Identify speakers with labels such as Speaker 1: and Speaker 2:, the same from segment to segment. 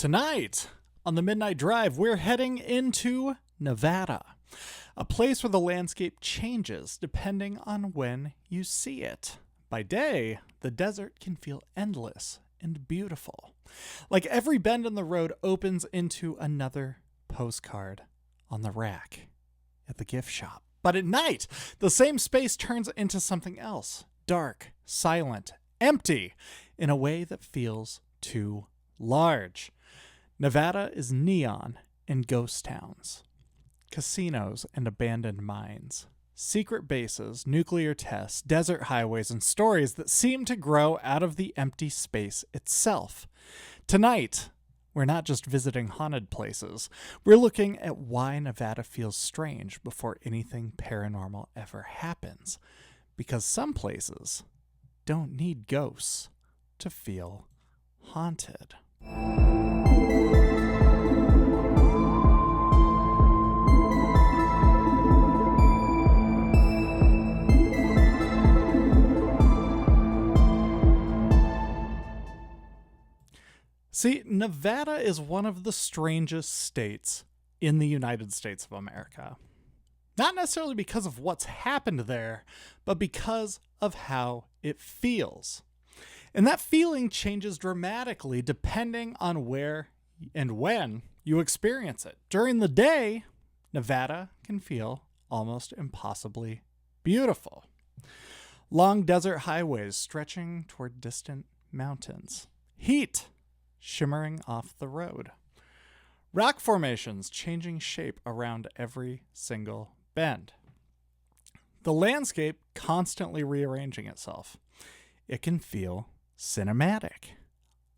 Speaker 1: Tonight, on the Midnight Drive, we're heading into Nevada, a place where the landscape changes depending on when you see it. By day, the desert can feel endless and beautiful, like every bend in the road opens into another postcard on the rack at the gift shop. But at night, the same space turns into something else, dark, silent, empty, in a way that feels too large. Nevada is neon and ghost towns, casinos and abandoned mines, secret bases, nuclear tests, desert highways, and stories that seem to grow out of the empty space itself. Tonight, we're not just visiting haunted places. We're looking at why Nevada feels strange before anything paranormal ever happens. Because some places don't need ghosts to feel haunted. See, Nevada is one of the strangest states in the United States of America. Not necessarily because of what's happened there, but because of how it feels. And that feeling changes dramatically depending on where and when you experience it. During the day, Nevada can feel almost impossibly beautiful. Long desert highways stretching toward distant mountains. Heat shimmering off the road. Rock formations changing shape around every single bend. The landscape constantly rearranging itself. It can feel cinematic,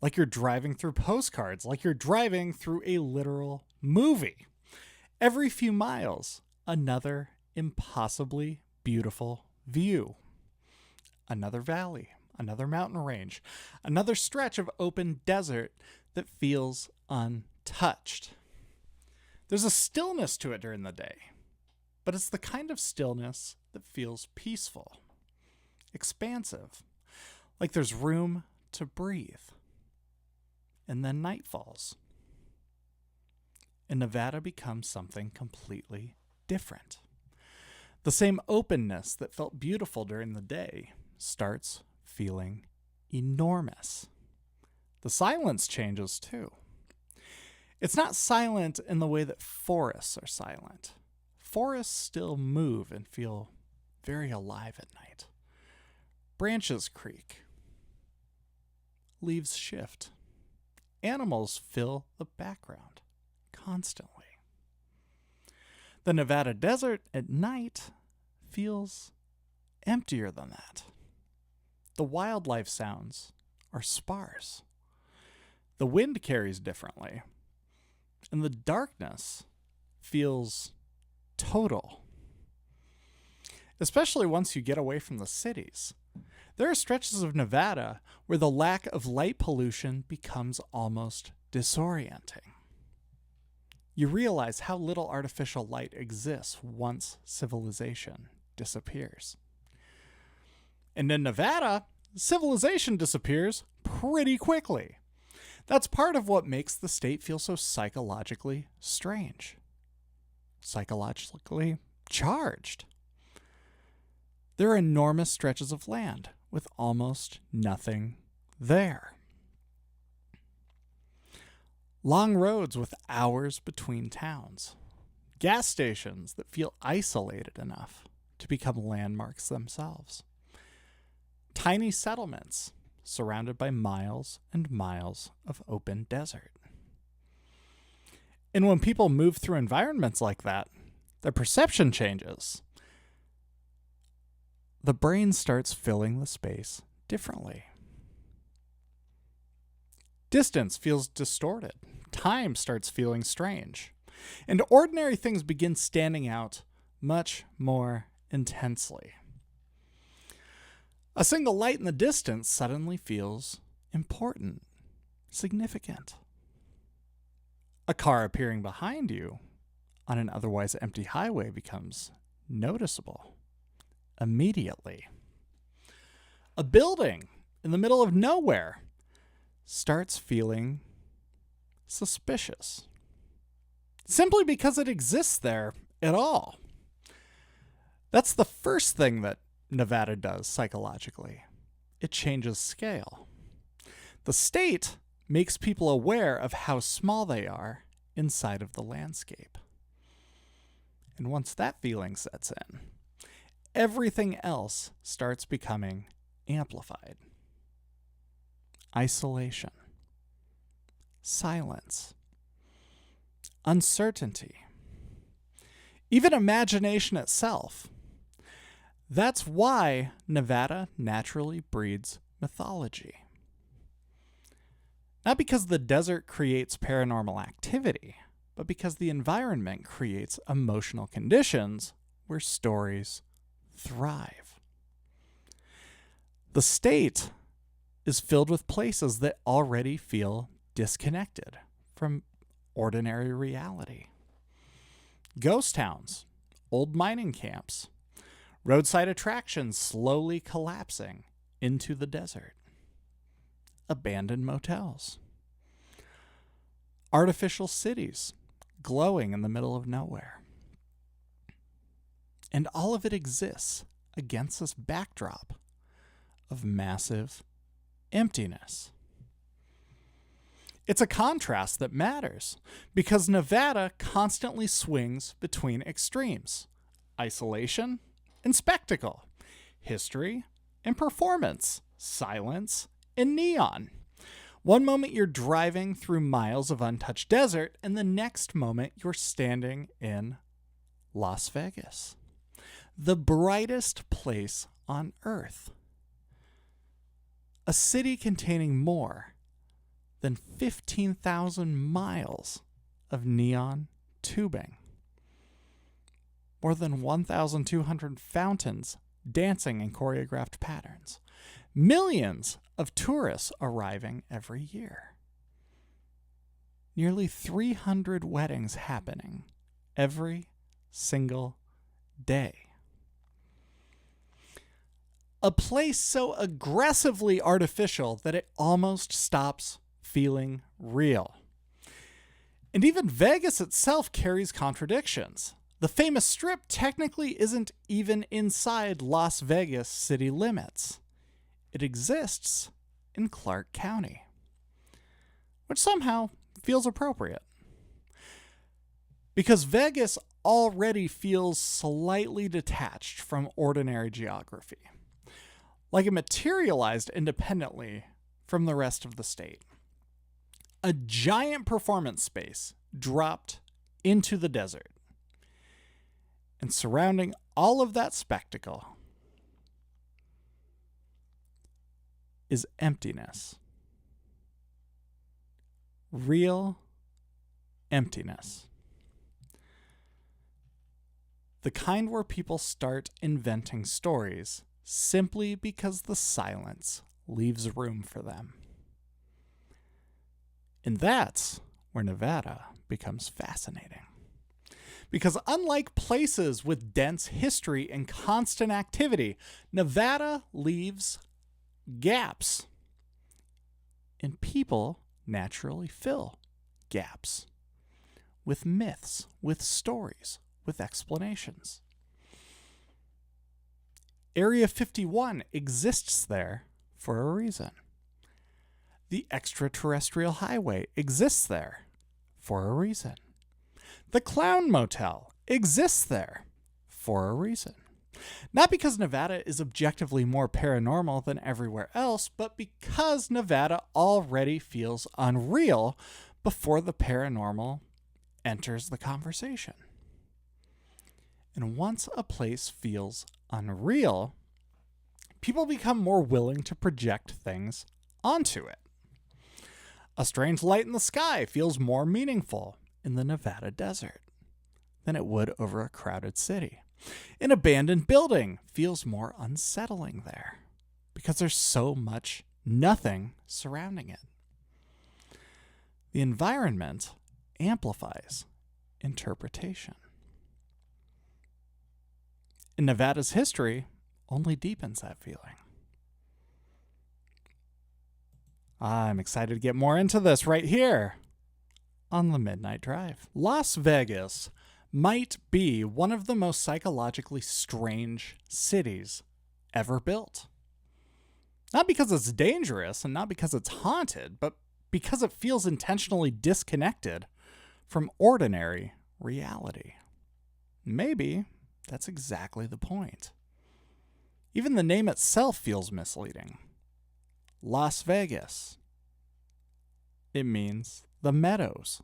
Speaker 1: like you're driving through postcards, like you're driving through a literal movie. Every few miles, another impossibly beautiful view. Another valley, another mountain range, another stretch of open desert that feels untouched. There's a stillness to it during the day, but it's the kind of stillness that feels peaceful, expansive, like there's room to breathe. And then night falls, and Nevada becomes something completely different. The same openness that felt beautiful during the day starts feeling enormous. The silence changes too. It's not silent in the way that forests are silent. Forests still move and feel very alive at night. Branches creak. Leaves shift. Animals fill the background constantly. The Nevada desert at night feels emptier than that. The wildlife sounds are sparse. The wind carries differently. And the darkness feels total. Especially once you get away from the cities. There are stretches of Nevada where the lack of light pollution becomes almost disorienting. You realize how little artificial light exists once civilization disappears. And in Nevada, civilization disappears pretty quickly. That's part of what makes the state feel so psychologically strange. Psychologically charged. There are enormous stretches of land with almost nothing there. Long roads with hours between towns. Gas stations that feel isolated enough to become landmarks themselves. Tiny settlements surrounded by miles and miles of open desert. And when people move through environments like that, their perception changes. The brain starts filling the space differently. Distance feels distorted. Time starts feeling strange. And ordinary things begin standing out much more intensely. A single light in the distance suddenly feels important, significant. A car appearing behind you on an otherwise empty highway becomes noticeable immediately. A building in the middle of nowhere starts feeling suspicious. Simply because it exists there at all. That's the first thing that Nevada does psychologically. It changes scale. The state makes people aware of how small they are inside of the landscape. And once that feeling sets in, everything else starts becoming amplified. Isolation, silence, uncertainty, even imagination itself. That's why Nevada naturally breeds mythology. Not because the desert creates paranormal activity, but because the environment creates emotional conditions where stories thrive. The state is filled with places that already feel disconnected from ordinary reality. Ghost towns, old mining camps, roadside attractions slowly collapsing into the desert, abandoned motels, artificial cities glowing in the middle of nowhere. And all of it exists against this backdrop of massive emptiness. It's a contrast that matters because Nevada constantly swings between extremes: isolation and spectacle, history and performance, silence and neon. One moment you're driving through miles of untouched desert, and the next moment you're standing in Las Vegas, the brightest place on earth. A city containing more than 15,000 miles of neon tubing. More than 1,200 fountains dancing in choreographed patterns. Millions of tourists arriving every year. Nearly 300 weddings happening every single day. A place so aggressively artificial that it almost stops feeling real. And even Vegas itself carries contradictions. The famous Strip technically isn't even inside Las Vegas city limits. It exists in Clark County, which somehow feels appropriate. Because Vegas already feels slightly detached from ordinary geography, like it materialized independently from the rest of the state. A giant performance space dropped into the desert. And surrounding all of that spectacle is emptiness. Real emptiness. The kind where people start inventing stories simply because the silence leaves room for them. And that's where Nevada becomes fascinating. Because unlike places with dense history and constant activity, Nevada leaves gaps. And people naturally fill gaps with myths, with stories, with explanations. Area 51 exists there for a reason. The Extraterrestrial Highway exists there for a reason. The Clown Motel exists there for a reason. Not because Nevada is objectively more paranormal than everywhere else, but because Nevada already feels unreal before the paranormal enters the conversation. And once a place feels unreal, people become more willing to project things onto it. A strange light in the sky feels more meaningful in the Nevada desert than it would over a crowded city. An abandoned building feels more unsettling there because there's so much nothing surrounding it. The environment amplifies interpretation. In Nevada's history, only deepens that feeling. I'm excited to get more into this right here on the Midnight Drive. Las Vegas might be one of the most psychologically strange cities ever built. Not because it's dangerous and not because it's haunted, but because it feels intentionally disconnected from ordinary reality. Maybe that's exactly the point. Even the name itself feels misleading. Las Vegas. It means the meadows.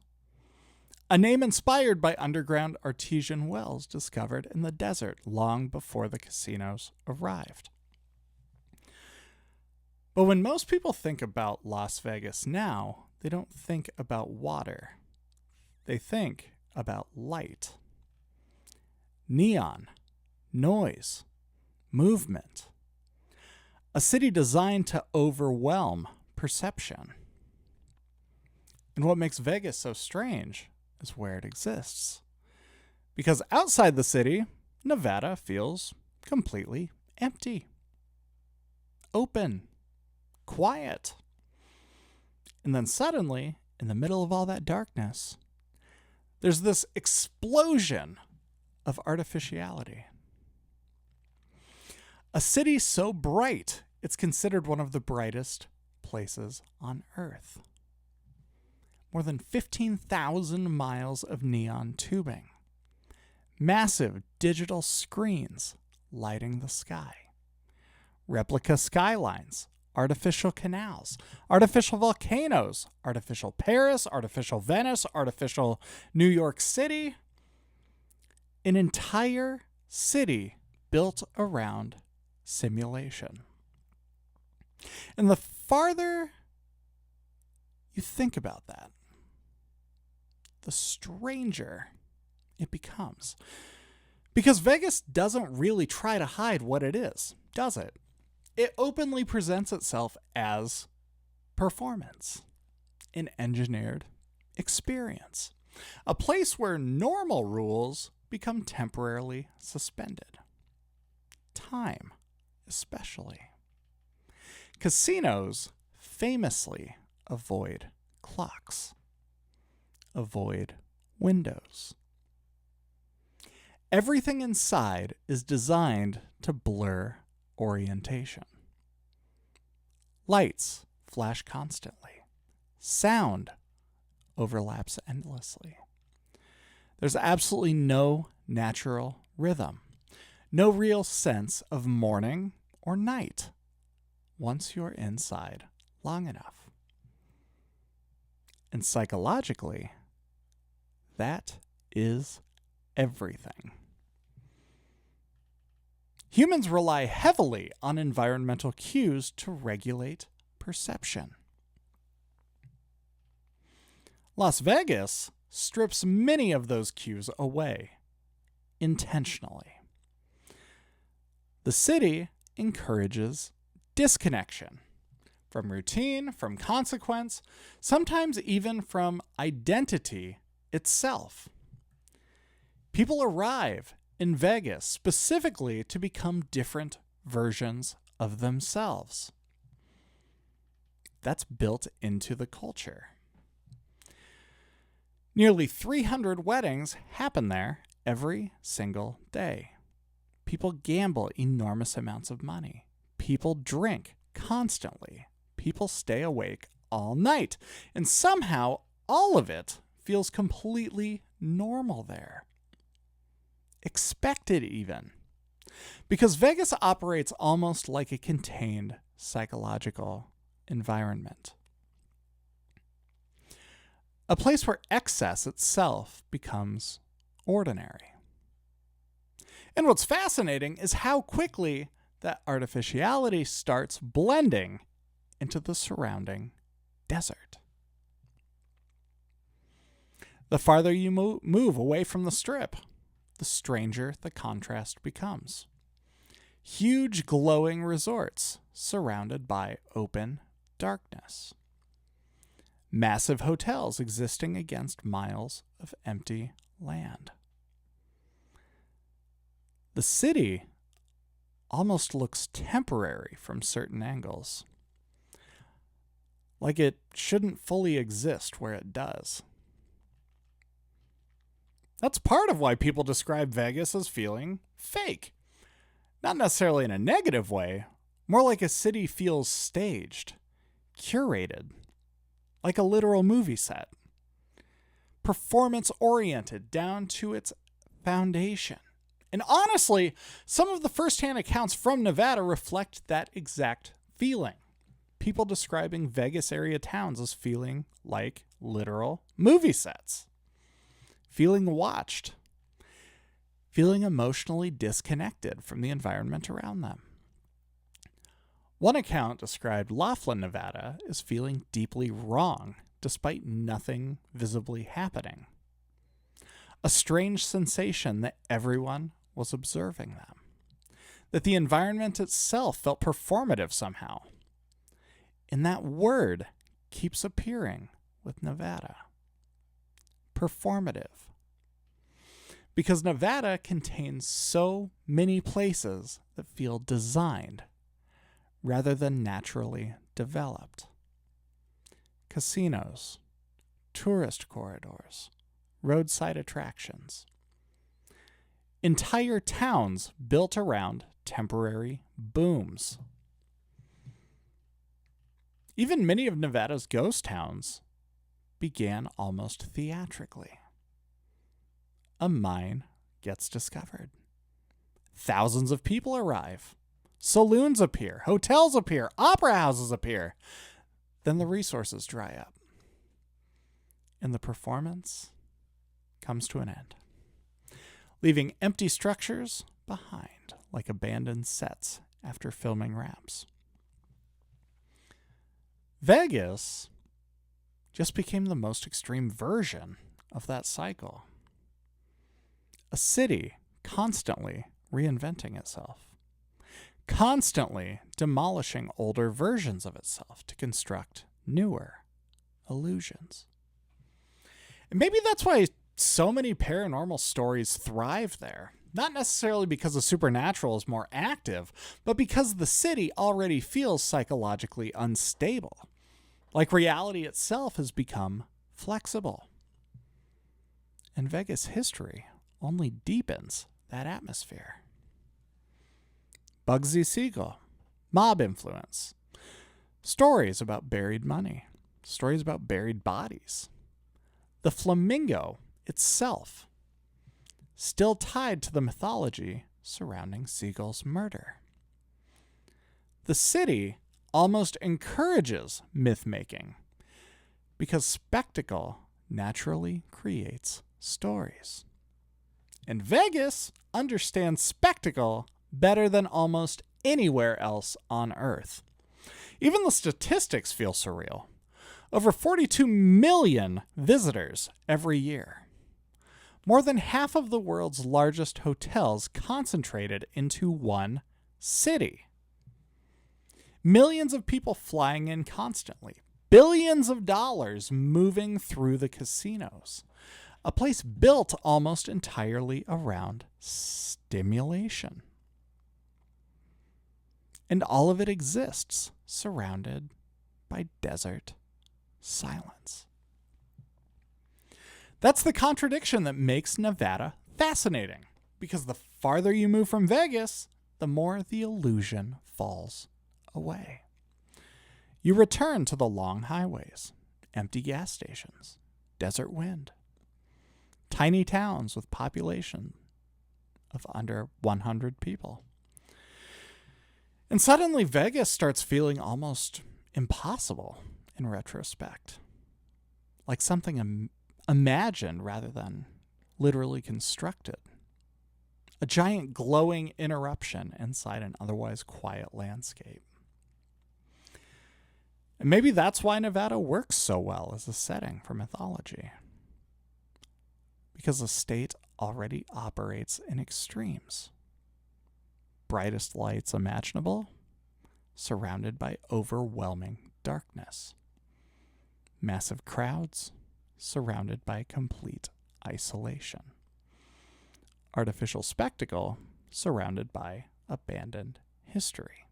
Speaker 1: A name inspired by underground artesian wells discovered in the desert long before the casinos arrived. But when most people think about Las Vegas now, they don't think about water. They think about light. Neon, noise, movement. A city designed to overwhelm perception. And what makes Vegas so strange is where it exists. Because outside the city, Nevada feels completely empty, open, quiet. And then suddenly, in the middle of all that darkness, there's this explosion of artificiality. A city so bright, it's considered one of the brightest places on Earth. More than 15,000 miles of neon tubing. Massive digital screens lighting the sky. Replica skylines. Artificial canals, artificial volcanoes, artificial Paris, artificial Venice, artificial New York City. An entire city built around simulation. And the farther you think about that, the stranger it becomes. Because Vegas doesn't really try to hide what it is, does it? It openly presents itself as performance, an engineered experience, a place where normal rules become temporarily suspended. Time, especially. Casinos famously avoid clocks, avoid windows. Everything inside is designed to blur orientation. Lights flash constantly. Sound overlaps endlessly. There's absolutely no natural rhythm, no real sense of morning or night once you're inside long enough. And psychologically, that is everything. Humans rely heavily on environmental cues to regulate perception. Las Vegas strips many of those cues away, intentionally. The city encourages disconnection from routine, from consequence, sometimes even from identity itself. People arrive in Vegas specifically to become different versions of themselves. That's built into the culture. Nearly 300 weddings happen there every single day. People gamble enormous amounts of money. People drink constantly. People stay awake all night. And somehow, all of it feels completely normal there. Expected even. Because Vegas operates almost like a contained psychological environment. A place where excess itself becomes ordinary. And what's fascinating is how quickly that artificiality starts blending into the surrounding desert. The farther you move away from the Strip, the stranger the contrast becomes. Huge glowing resorts surrounded by open darkness. Massive hotels existing against miles of empty land. The city almost looks temporary from certain angles, like it shouldn't fully exist where it does. That's part of why people describe Vegas as feeling fake. Not necessarily in a negative way, more like a city feels staged, curated, like a literal movie set. Performance-oriented down to its foundation. And honestly, some of the first-hand accounts from Nevada reflect that exact feeling. People describing Vegas area towns as feeling like literal movie sets. Feeling watched. Feeling emotionally disconnected from the environment around them. One account described Laughlin, Nevada as feeling deeply wrong despite nothing visibly happening. A strange sensation that everyone was observing them. That the environment itself felt performative somehow. And that word keeps appearing with Nevada. Performative. Because Nevada contains so many places that feel designed rather than naturally developed. Casinos, tourist corridors, roadside attractions. Entire towns built around temporary booms. Even many of Nevada's ghost towns began almost theatrically. A mine gets discovered. Thousands of people arrive. Saloons appear. Hotels appear. Opera houses appear. Then the resources dry up. And the performance comes to an end, leaving empty structures behind like abandoned sets after filming wraps. Vegas just became the most extreme version of that cycle. A city constantly reinventing itself, constantly demolishing older versions of itself to construct newer illusions. And maybe that's why so many paranormal stories thrive there. Not necessarily because the supernatural is more active, but because the city already feels psychologically unstable. Like reality itself has become flexible. And Vegas history only deepens that atmosphere. Bugsy Siegel, mob influence, stories about buried money, stories about buried bodies. The flamingo itself, still tied to the mythology surrounding Siegel's murder. The city almost encourages myth-making because spectacle naturally creates stories. And Vegas understands spectacle better than almost anywhere else on Earth. Even the statistics feel surreal. Over 42 million visitors every year. More than half of the world's largest hotels concentrated into one city. Millions of people flying in constantly. Billions of dollars moving through the casinos. A place built almost entirely around stimulation. And all of it exists surrounded by desert silence. That's the contradiction that makes Nevada fascinating, because the farther you move from Vegas, the more the illusion falls away. You return to the long highways, empty gas stations, desert wind, tiny towns with population of under 100 people. And suddenly Vegas starts feeling almost impossible in retrospect, like something imagined rather than literally constructed. A giant glowing interruption inside an otherwise quiet landscape. And maybe that's why Nevada works so well as a setting for mythology. Because the state already operates in extremes. Brightest lights imaginable, surrounded by overwhelming darkness. Massive crowds, surrounded by complete isolation. Artificial spectacle, surrounded by abandoned history.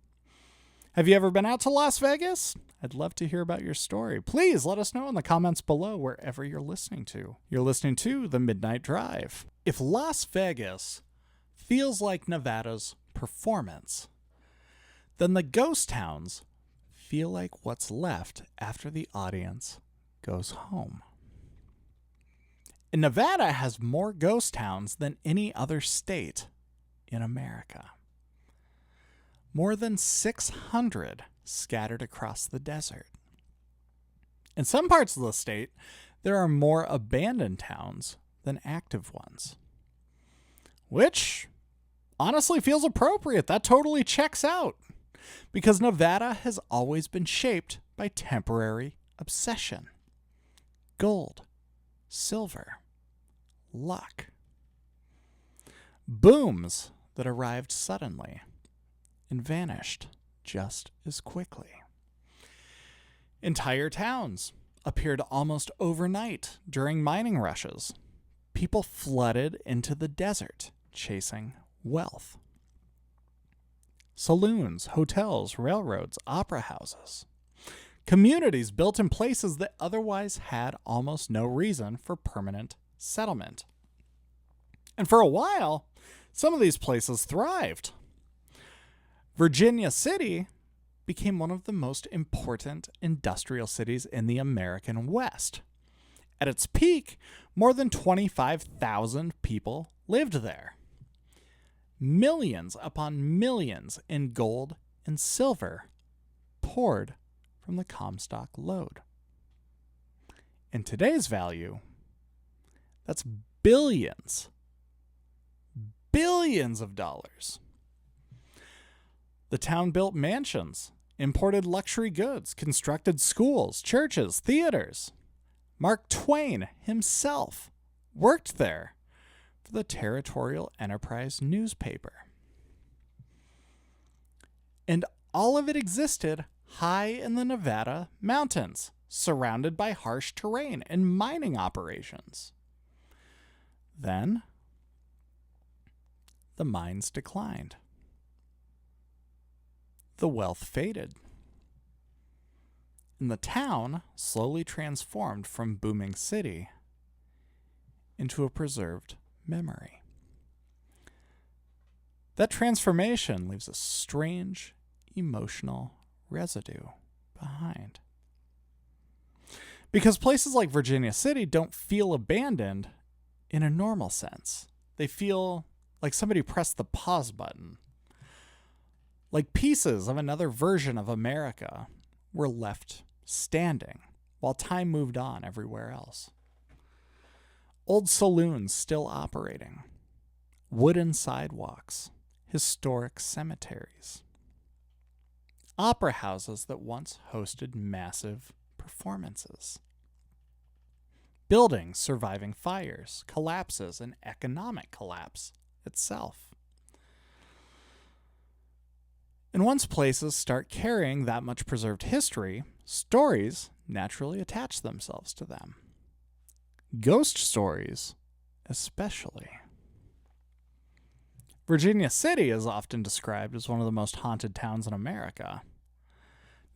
Speaker 1: Have you ever been out to Las Vegas? I'd love to hear about your story. Please let us know in the comments below wherever you're listening to. You're listening to The Midnight Drive. If Las Vegas feels like Nevada's performance, then the ghost towns feel like what's left after the audience goes home. And Nevada has more ghost towns than any other state in America. More than 600 scattered across the desert. In some parts of the state, there are more abandoned towns than active ones. Which honestly feels appropriate. That totally checks out. Because Nevada has always been shaped by temporary obsession. Gold, silver, luck. Booms that arrived suddenly and vanished just as quickly. Entire towns appeared almost overnight during mining rushes. People flooded into the desert chasing wealth. Saloons, hotels, railroads, opera houses. Communities built in places that otherwise had almost no reason for permanent settlement. And for a while, some of these places thrived. Virginia City became one of the most important industrial cities in the American West. At its peak, more than 25,000 people lived there. Millions upon millions in gold and silver poured from the Comstock lode. In today's value, that's billions of dollars. The town built mansions, imported luxury goods, constructed schools, churches, theaters. Mark Twain himself worked there for the Territorial Enterprise newspaper. And all of it existed high in the Nevada mountains, surrounded by harsh terrain and mining operations. Then, the mines declined. The wealth faded. And the town slowly transformed from booming city into a preserved memory. That transformation leaves a strange emotional residue behind. Because places like Virginia City don't feel abandoned in a normal sense. They feel like somebody pressed the pause button. Like pieces of another version of America were left standing while time moved on everywhere else. Old saloons still operating, wooden sidewalks, historic cemeteries, opera houses that once hosted massive performances, buildings surviving fires, collapses, and economic collapse itself. And once places start carrying that much preserved history, stories naturally attach themselves to them. Ghost stories, especially. Virginia City is often described as one of the most haunted towns in America.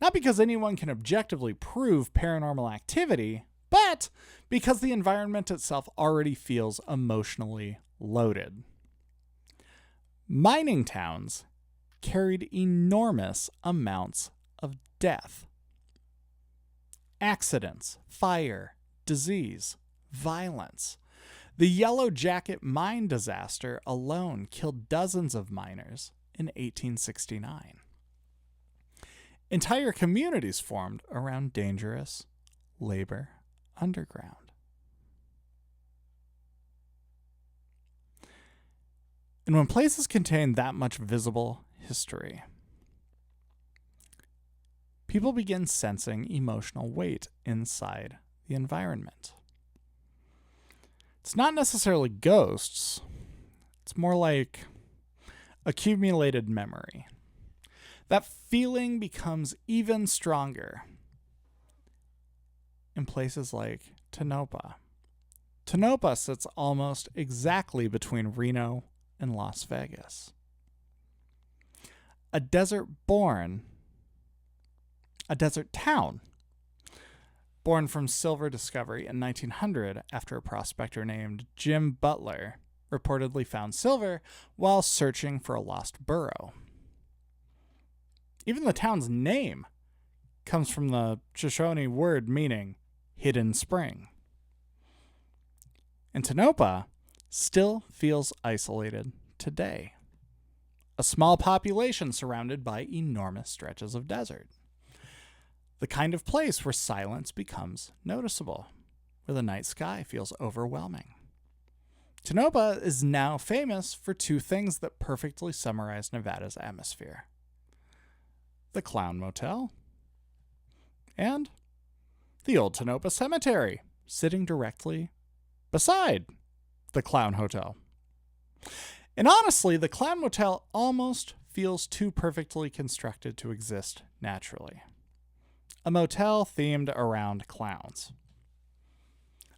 Speaker 1: Not because anyone can objectively prove paranormal activity, but because the environment itself already feels emotionally loaded. Mining towns carried enormous amounts of death. Accidents, fire, disease, violence. The Yellow Jacket mine disaster alone killed dozens of miners in 1869. Entire communities formed around dangerous labor underground. And when places contain that much visible history, people begin sensing emotional weight inside the environment. It's not necessarily ghosts. It's more like accumulated memory. That feeling becomes even stronger in places like Tonopah. Tonopah sits almost exactly between Reno and Las Vegas. A desert born a desert town. Born from silver discovery in 1900 after a prospector named Jim Butler reportedly found silver while searching for a lost burrow. Even the town's name comes from the Shoshone word meaning hidden spring. And Tonopah still feels isolated today. A small population surrounded by enormous stretches of desert. The kind of place where silence becomes noticeable, where the night sky feels overwhelming. Tonopah is now famous for two things that perfectly summarize Nevada's atmosphere: the Clown Motel and the Old Tonopah Cemetery, sitting directly beside the Clown Hotel. And honestly, the Clown Motel almost feels too perfectly constructed to exist naturally. A motel themed around clowns.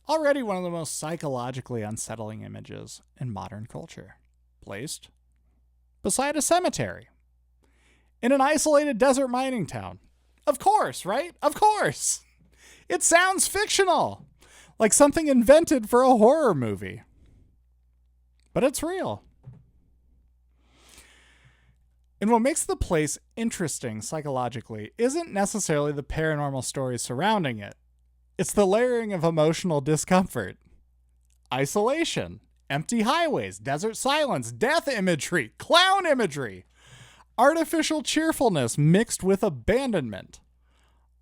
Speaker 1: Already one of the most psychologically unsettling images in modern culture. Placed beside a cemetery. In an isolated desert mining town. Of course, right? Of course! It sounds fictional! Like something invented for a horror movie. But it's real. And what makes the place interesting psychologically isn't necessarily the paranormal stories surrounding it. It's the layering of emotional discomfort. Isolation, empty highways, desert silence, death imagery, clown imagery, artificial cheerfulness mixed with abandonment,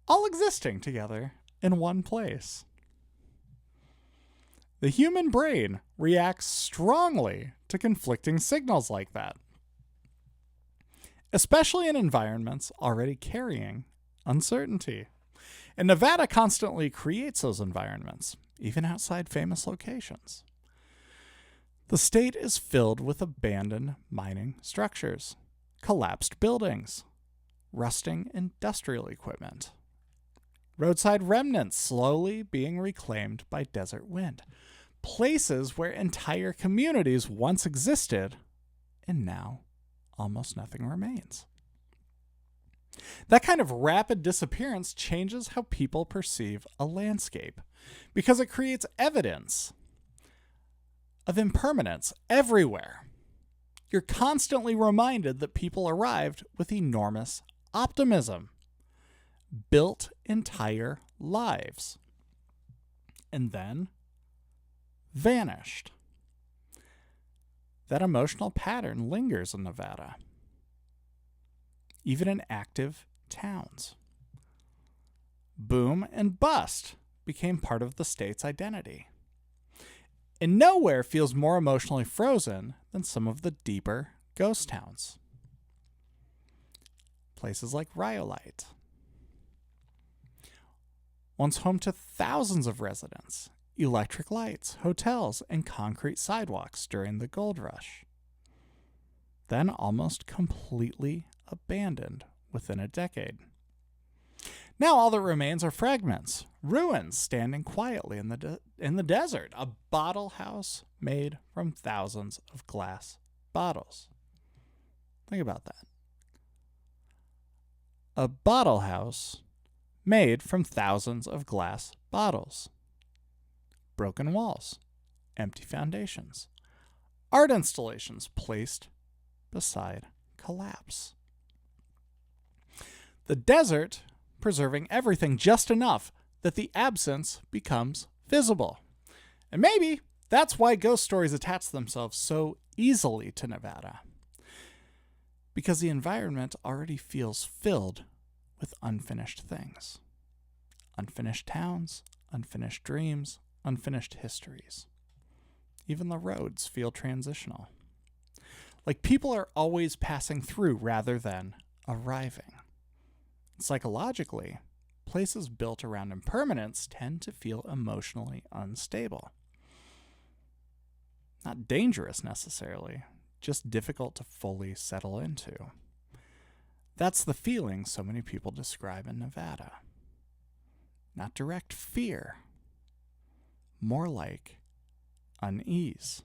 Speaker 1: all existing together in one place. The human brain reacts strongly to conflicting signals like that, especially in environments already carrying uncertainty. And Nevada constantly creates those environments, even outside famous locations. The state is filled with abandoned mining structures, collapsed buildings, rusting industrial equipment, roadside remnants slowly being reclaimed by desert wind, places where entire communities once existed and now almost nothing remains. That kind of rapid disappearance changes how people perceive a landscape because it creates evidence of impermanence everywhere. You're constantly reminded that people arrived with enormous optimism, built entire lives, and then vanished. That emotional pattern lingers in Nevada, even in active towns. Boom and bust became part of the state's identity. And nowhere feels more emotionally frozen than some of the deeper ghost towns. Places like Rhyolite, once home to thousands of residents, electric lights, hotels, and concrete sidewalks during the gold rush. Then almost completely abandoned within a decade. Now all that remains are fragments, ruins standing quietly in the desert, a bottle house made from thousands of glass bottles. Think about that. A bottle house made from thousands of glass bottles. Broken walls, empty foundations, art installations placed beside collapse. The desert preserving everything just enough that the absence becomes visible. And maybe that's why ghost stories attach themselves so easily to Nevada. Because the environment already feels filled with unfinished things. Unfinished towns, unfinished dreams, unfinished histories. Even the roads feel transitional. Like people are always passing through rather than arriving. Psychologically, places built around impermanence tend to feel emotionally unstable. Not dangerous necessarily, just difficult to fully settle into. That's the feeling so many people describe in Nevada. Not direct fear, more like unease.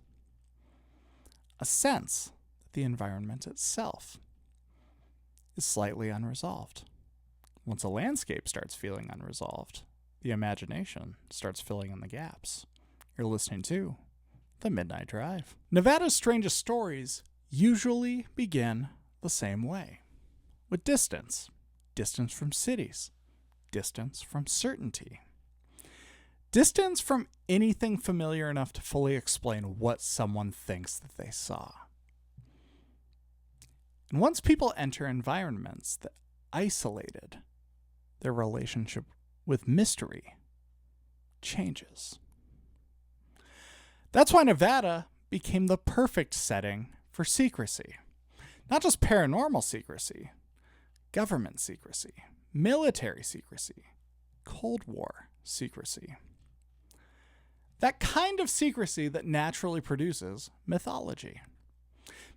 Speaker 1: A sense that the environment itself is slightly unresolved, Once a landscape starts feeling unresolved, the imagination starts filling in the gaps. You're listening to The Midnight Drive. Nevada's strangest stories usually begin the same way, with distance. Distance from cities. Distance from certainty. Distance from anything familiar enough to fully explain what someone thinks that they saw. And once people enter environments that isolated, their relationship with mystery changes. That's why Nevada became the perfect setting for secrecy. Not just paranormal secrecy, government secrecy, military secrecy, Cold War secrecy. That kind of secrecy that naturally produces mythology.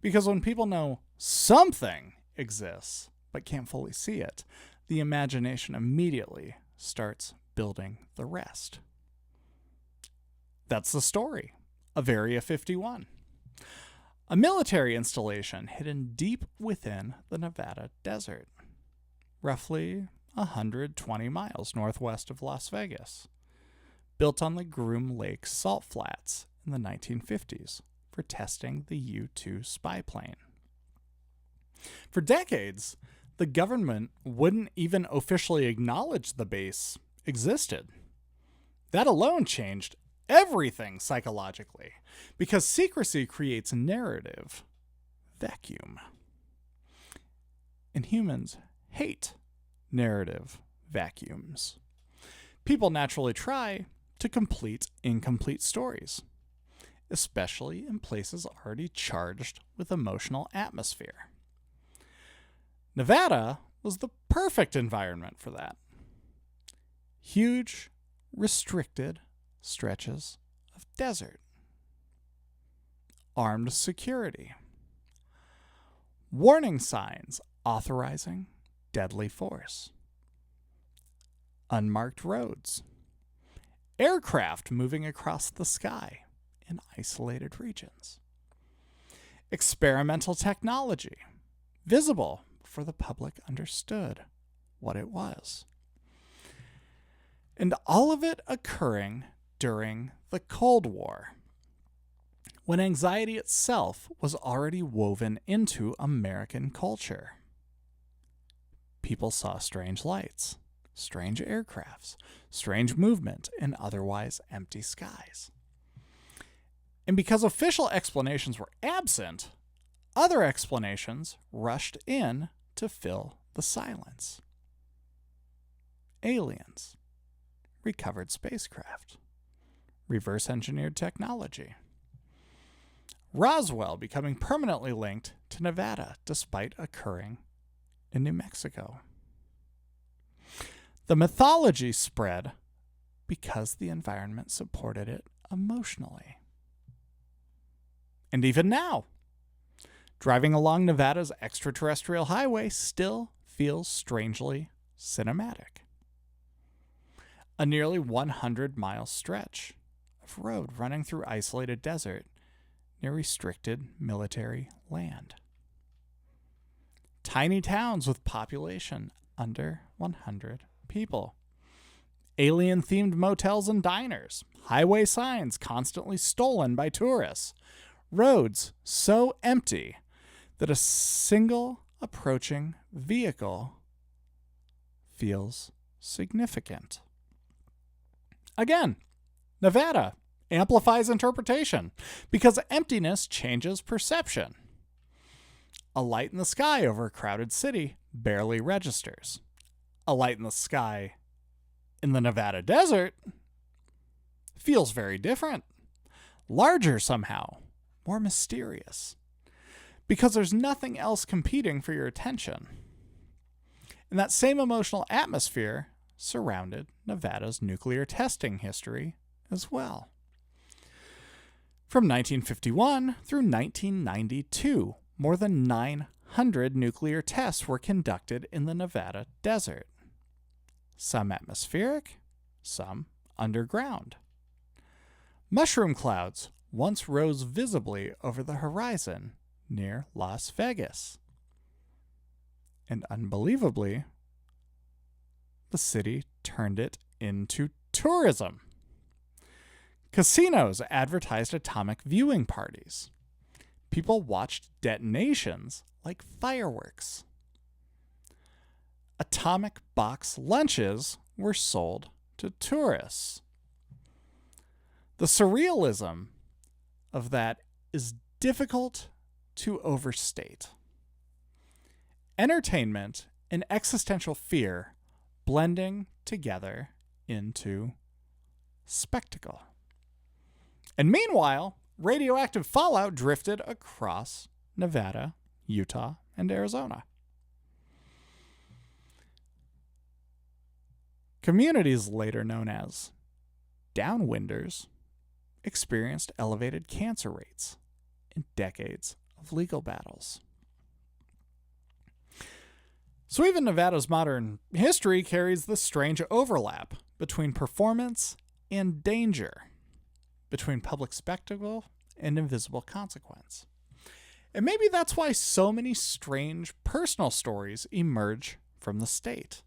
Speaker 1: Because when people know something exists but can't fully see it, the imagination immediately starts building the rest. That's the story of Area 51, a military installation hidden deep within the Nevada desert, roughly 120 miles northwest of Las Vegas, built on the Groom Lake salt flats in the 1950s for testing the U-2 spy plane. For decades, the government wouldn't even officially acknowledge the base existed. That alone changed everything psychologically, because secrecy creates a narrative vacuum. And humans hate narrative vacuums. People naturally try to complete incomplete stories, especially in places already charged with emotional atmosphere. Nevada was the perfect environment for that. Huge, restricted stretches of desert. Armed security. Warning signs authorizing deadly force. Unmarked roads. Aircraft moving across the sky in isolated regions. Experimental technology, visible before the public understood what it was. And all of it occurring during the Cold War, when anxiety itself was already woven into American culture. People saw strange lights, strange aircrafts, strange movement in otherwise empty skies. And because official explanations were absent, other explanations rushed in to fill the silence. Aliens, recovered spacecraft, reverse engineered technology. Roswell becoming permanently linked to Nevada despite occurring in New Mexico. The mythology spread because the environment supported it emotionally. And even now, driving along Nevada's Extraterrestrial Highway still feels strangely cinematic. A nearly 100-mile stretch of road running through isolated desert near restricted military land. Tiny towns with population under 100 people. Alien-themed motels and diners. Highway signs constantly stolen by tourists. Roads so empty that a single approaching vehicle feels significant. Again, Nevada amplifies interpretation because emptiness changes perception. A light in the sky over a crowded city barely registers. A light in the sky in the Nevada desert feels very different. Larger somehow, more mysterious, because there's nothing else competing for your attention. And that same emotional atmosphere surrounded Nevada's nuclear testing history as well. From 1951 through 1992, more than 900 nuclear tests were conducted in the Nevada desert. Some atmospheric, some underground. Mushroom clouds once rose visibly over the horizon near Las Vegas. And unbelievably, the city turned it into tourism. Casinos advertised atomic viewing parties. People watched detonations like fireworks. Atomic box lunches were sold to tourists. The surrealism of that is difficult to overstate. Entertainment and existential fear blending together into spectacle. And meanwhile, radioactive fallout drifted across Nevada, Utah, and Arizona. Communities later known as downwinders experienced elevated cancer rates in decades of legal battles. So even Nevada's modern history carries this strange overlap between performance and danger, between public spectacle and invisible consequence. And maybe that's why so many strange personal stories emerge from the state.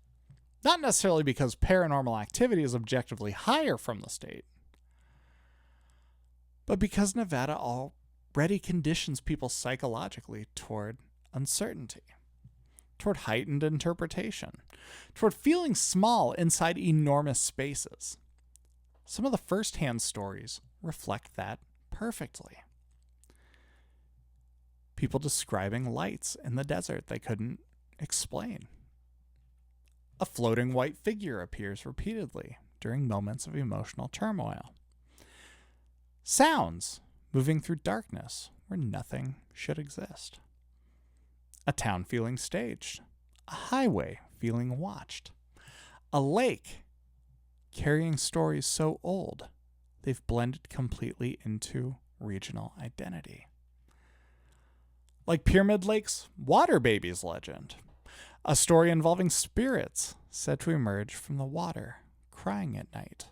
Speaker 1: Not necessarily because paranormal activity is objectively higher from the state, but because Nevada already conditions people psychologically toward uncertainty, toward heightened interpretation, toward feeling small inside enormous spaces. Some of the first-hand stories reflect that perfectly. People describing lights in the desert they couldn't explain. A floating white figure appears repeatedly during moments of emotional turmoil. Sounds moving through darkness where nothing should exist. A town feeling staged. A highway feeling watched. A lake carrying stories so old they've blended completely into regional identity. Like Pyramid Lake's Water Babies legend, a story involving spirits said to emerge from the water, crying at night.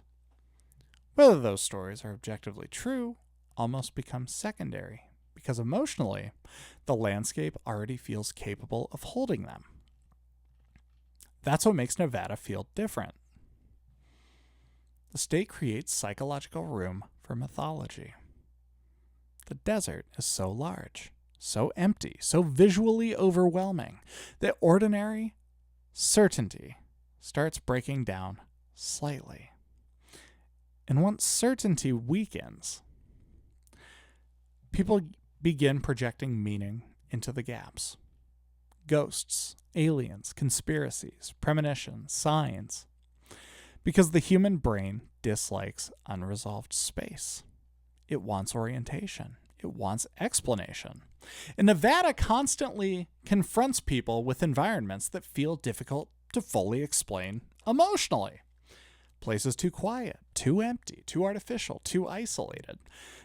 Speaker 1: Whether those stories are objectively true almost becomes secondary, because emotionally, the landscape already feels capable of holding them. That's what makes Nevada feel different. The state creates psychological room for mythology. The desert is so large, so empty, so visually overwhelming, that ordinary certainty starts breaking down slightly. And once certainty weakens, people begin projecting meaning into the gaps. Ghosts, aliens, conspiracies, premonitions, signs. Because the human brain dislikes unresolved space. It wants orientation. It wants explanation. And Nevada constantly confronts people with environments that feel difficult to fully explain emotionally. Places too quiet, too empty, too artificial, too isolated.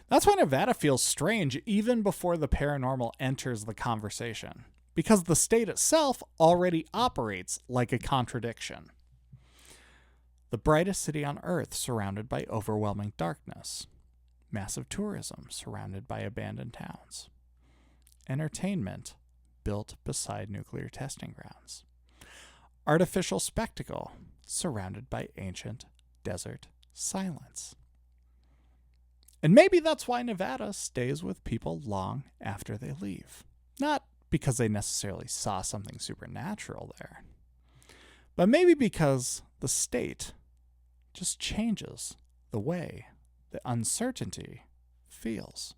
Speaker 1: That's why Nevada feels strange even before the paranormal enters the conversation, because the state itself already operates like a contradiction. The brightest city on Earth surrounded by overwhelming darkness. Massive tourism surrounded by abandoned towns. Entertainment built beside nuclear testing grounds. Artificial spectacle surrounded by ancient desert silence. And maybe that's why Nevada stays with people long after they leave. Not because they necessarily saw something supernatural there, but maybe because the state just changes the way that uncertainty feels.